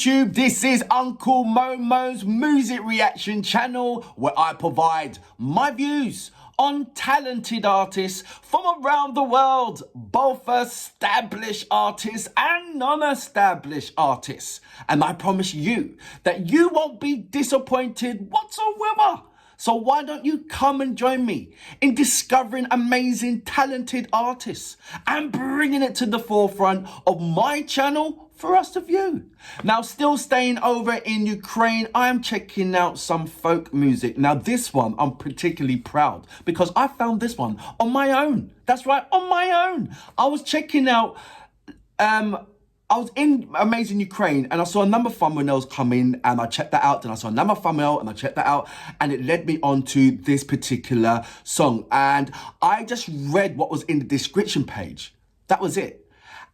YouTube. This is Uncle Momo's music reaction channel where I provide my views on talented artists from around the world, both established artists and non-established artists. And I promise you that you won't be disappointed whatsoever. So why don't you come and join me in discovering amazing, talented artists and bringing it to the forefront of my channel for us to view. Now, still staying over in Ukraine, I am checking out some folk music. Now, this one, I'm particularly proud because I found this one on my own. That's right, on my own. I was checking out, I was in Amazing Ukraine and I saw a number of thumbnails come in and I checked that out. Then I saw another thumbnail and I checked that out and it led me on to this particular song. And I just read what was in the description page. That was it.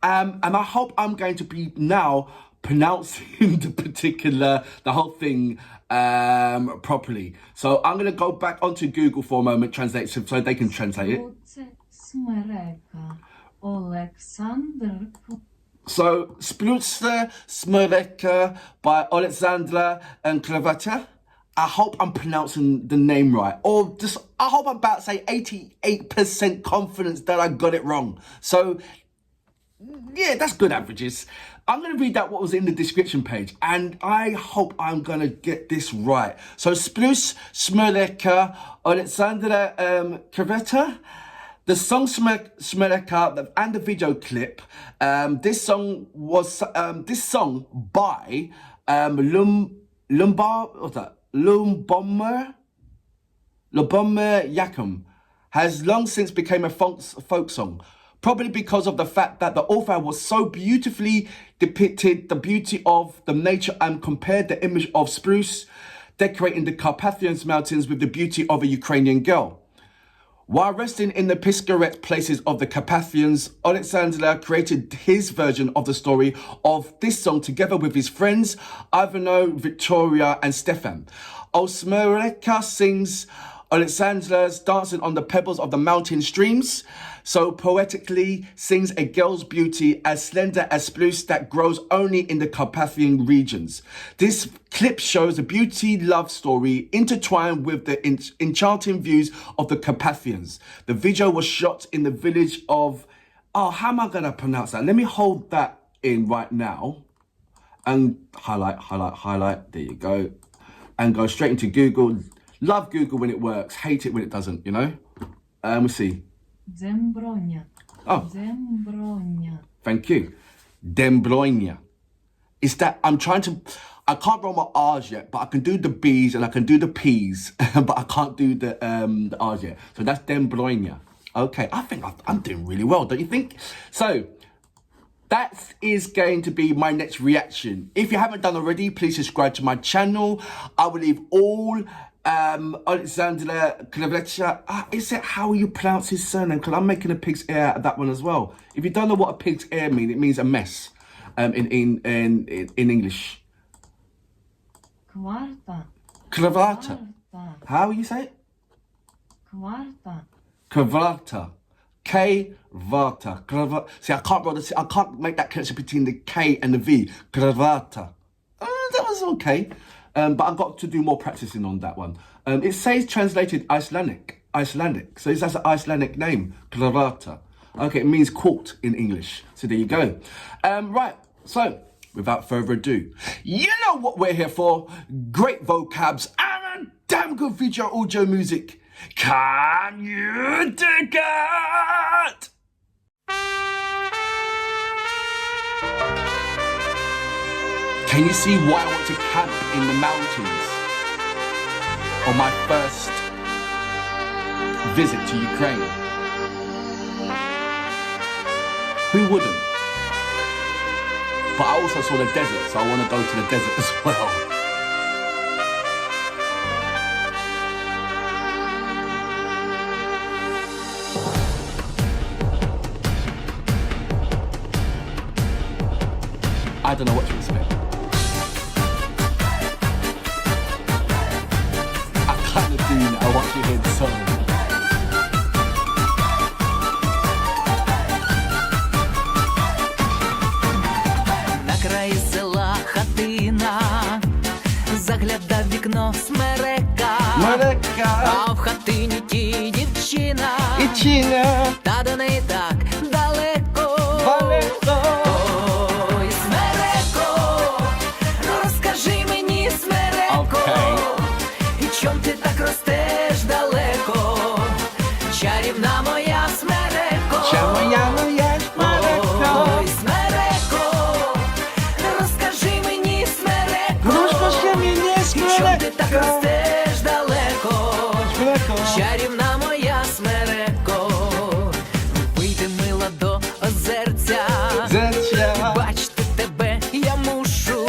And I hope I'm going to be now pronouncing the whole thing properly. So I'm going to go back onto Google for a moment, translate so they can translate it. Smereka, Oleksandr. So, Spruce, Smereka by Oleksandr Kvarta. I hope I'm pronouncing the name right. Or just, I hope I'm about to say 88% confidence that I got it wrong. So, yeah, that's good averages. I'm going to read out what was in the description page. And I hope I'm going to get this right. So, Spruce, Smereka, Oleksandr Kvarta. The song Smereka and the video clip. This song by Lubomir Yakym has long since become a folk song. Probably because of the fact that the author was so beautifully depicted the beauty of the nature and compared the image of Spruce decorating the Carpathians mountains with the beauty of a Ukrainian girl. While resting in the picturesque places of the Carpathians, Oleksandr created his version of the story of this song together with his friends Ivano-Frankivsk Victoria and Stepan. Smereka sings Oleksandr's dancing on the pebbles of the mountain streams, so poetically sings a girl's beauty as slender as spruce that grows only in the Carpathian regions. This clip shows a beauty love story intertwined with the enchanting views of the Carpathians. The video was shot in the village of, how am I going to pronounce that? Let me hold that in right now and highlight, there you go, and go straight into Google. Love Google when it works, hate it when it doesn't, you know? We'll see. Dzembronya. Oh. Dzembronya. Thank you. Dzembronya. It's that I can't roll my R's yet, but I can do the B's and I can do the P's, but I can't do the R's yet. So that's Dzembronya. Okay, I think I'm doing really well, don't you think? So, that is going to be my next reaction. If you haven't done already, please subscribe to my channel. I will leave all Oleksandr Kvarta. Is it how you pronounce his surname? Because I'm making a pig's ear out of that one as well. If you don't know what a pig's ear means, it means a mess in English. Kvarta. Kvarta. How you say it? Kvarta. Kvarta. Kvarta. See, I can't make that connection between the K and the V. Kvarta. That was okay. But I've got to do more practicing on that one. It says translated Icelandic. So that's an Icelandic name, Kvarta. Okay, it means court in English. So there you go. Right, so without further ado, you know what we're here for. Great vocabs and a damn good video audio music. Can you dig it? Can you see why I want to camp in the mountains on my first visit to Ukraine? Who wouldn't? But I also saw the desert, so I want to go to the desert as well. I don't know what to expect. I want you to hear the song. На краї села хати заглядав вікно Смерека, а в хатині ті дівчина, та до неї так далеко. Ой, Смереко, розкажи мені, Смереко, і чом ти так ростеш далеко? Чарівна моя Смереко, ой, Смереко, розкажи мені, Смереко, і чом ти так ростеш далеко? Чарівна моя Смереко, вийди мила до озерця, бачити тебе я мушу,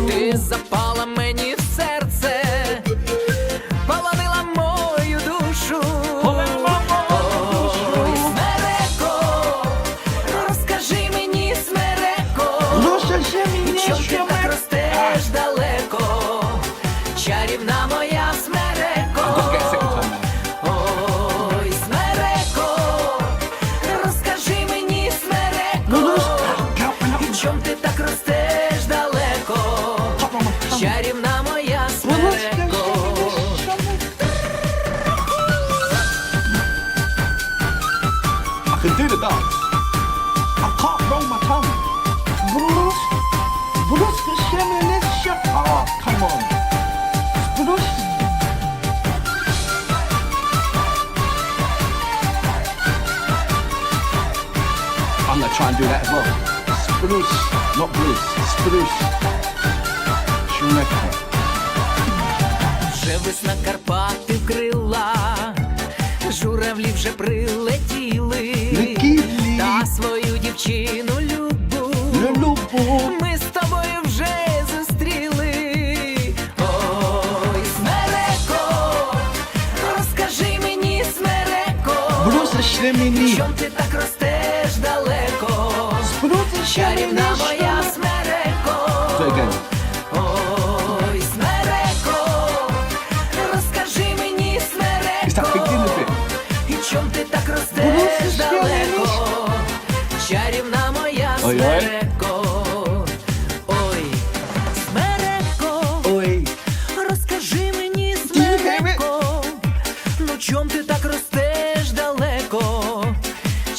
ти запала мені в серце, полонила мою душу. Ой, Смереко, розкажи мені, Смереко, чом ти так ростеш далеко? Чарівна моя Смереко, ой, Смереко, розкажи мені, Смереко, і чом ти так ростеш далеко? Чарівна моя Смереко. I can do the dance. I can't roll my tongue. Oh, come on. I'm gonna try and do that as well. Spruce, not Bruce. Spruce. Smereka. Вже весна Карпати вкрила, журавлі вже прилетіли, та свою дівчину Любу ми з тобою вже зустріли. Ой, Смереко, розкажи мені, Смереко, чом ти так ростеш далеко? Чарівна моя Смереко, ой, Смереко, розкажи мені, Смереко, і чом ти так ростеш далеко? Чарівна моя Смереко, ой, Смереко, розкажи мені, Смереко, ну чом ти так ростеш далеко?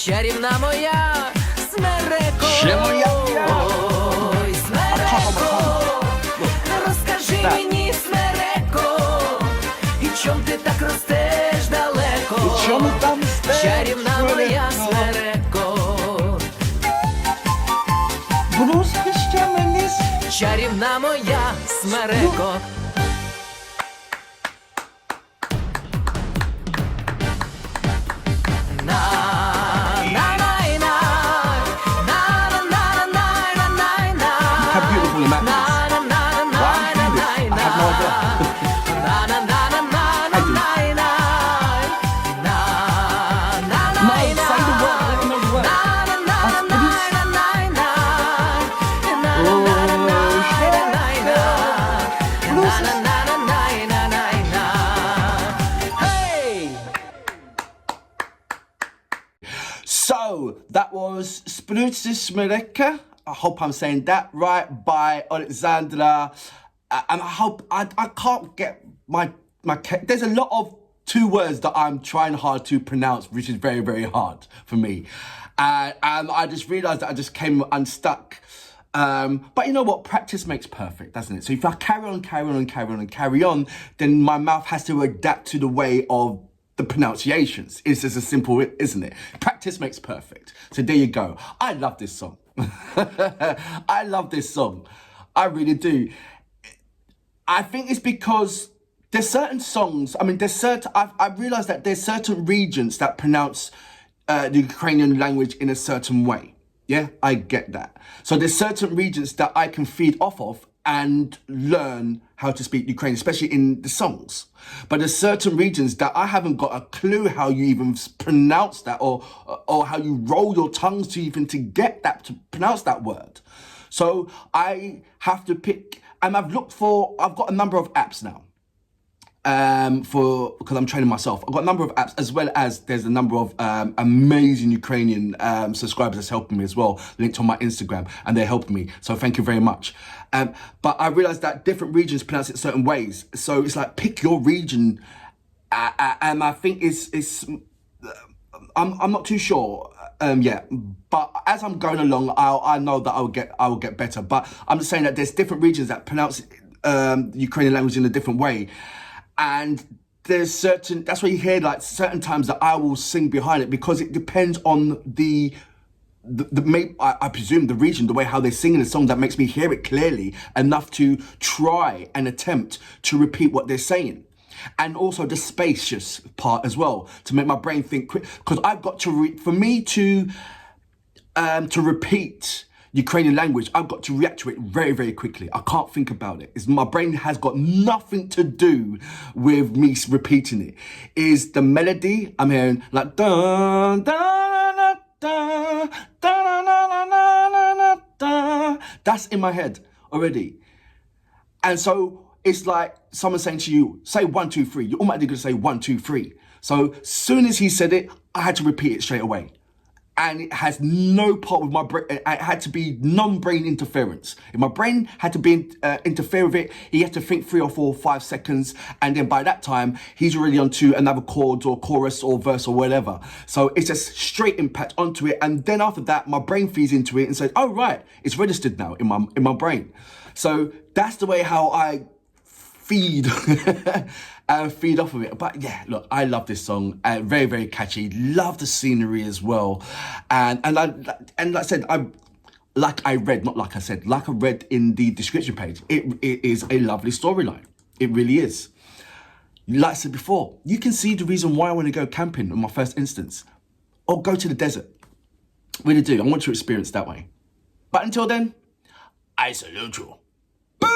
Чарівна моя Смереко, ой, Смереко, розкажи мені, Смереко, і чом ти так ростеш далеко? Чарівна моя Смереко, чарівна моя Смереко. How beautiful the map is. Why do you do this? I have no idea. No, say the word. I don't know the word. So that was Spruce Smereka. I hope I'm saying that right, by Oleksandr. And I hope I can't get my there's a lot of two words that I'm trying hard to pronounce, which is very, very hard for me. And I just realised that I just came unstuck. But you know what? Practice makes perfect, doesn't it? So if I carry on, then my mouth has to adapt to the way of the pronunciations. It's just as simple, isn't it? Practice makes perfect. So there you go. I love this song. I love this song. I really do. I think it's because there's certain songs, I've realised that there's certain regions that pronounce the Ukrainian language in a certain way. Yeah, I get that. So there's certain regions that I can feed off of and learn how to speak Ukrainian, especially in the songs. But there's certain regions that I haven't got a clue how you even pronounce that or how you roll your tongues to even to get that, to pronounce that word. So I have to pick, and I've got a number of apps now. because I'm training myself. I've got a number of apps, as well as there's a number of amazing Ukrainian subscribers that's helping me as well, linked on my Instagram, and they're helping me. So thank you very much. But I realized that different regions pronounce it certain ways. So it's like, pick your region. And I think I'm not too sure yet, but as I'm going along, I know that I will get better. But I'm just saying that there's different regions that pronounce Ukrainian language in a different way, and that's why you hear like certain times that I will sing behind it, because it depends on I presume the region, the way how they're singing the song, that makes me hear it clearly enough to try and attempt to repeat what they're saying. And also the spacious part as well, to make my brain think quick, because I've got to for me to repeat Ukrainian language, I've got to react to it very, very quickly. I can't think about it. My brain has got nothing to do with me repeating it. Is the melody I'm hearing like da da da da da da da da, that's in my head already, and so it's like someone saying to you, say 1, 2, 3. You're automatically going to say 1, 2, 3. So as soon as he said it, I had to repeat it straight away. And it has no part with my brain. It had to be non-brain interference. If my brain had to be interfere with it, he had to think 3 or 4 or 5 seconds. And then by that time, he's already onto another chord or chorus or verse or whatever. So it's just straight impact onto it. And then after that, my brain feeds into it and says, oh, right, it's registered now in my brain. So that's the way how I feed off of it. But yeah, look, I love this song. Very, very catchy. Love the scenery as well. And like I said, like I read in the description page, it is a lovely storyline. It really is. Like I said before, you can see the reason why I want to go camping in my first instance, or go to the desert. Really do. I want to experience that way. But until then, I salute you. Boom!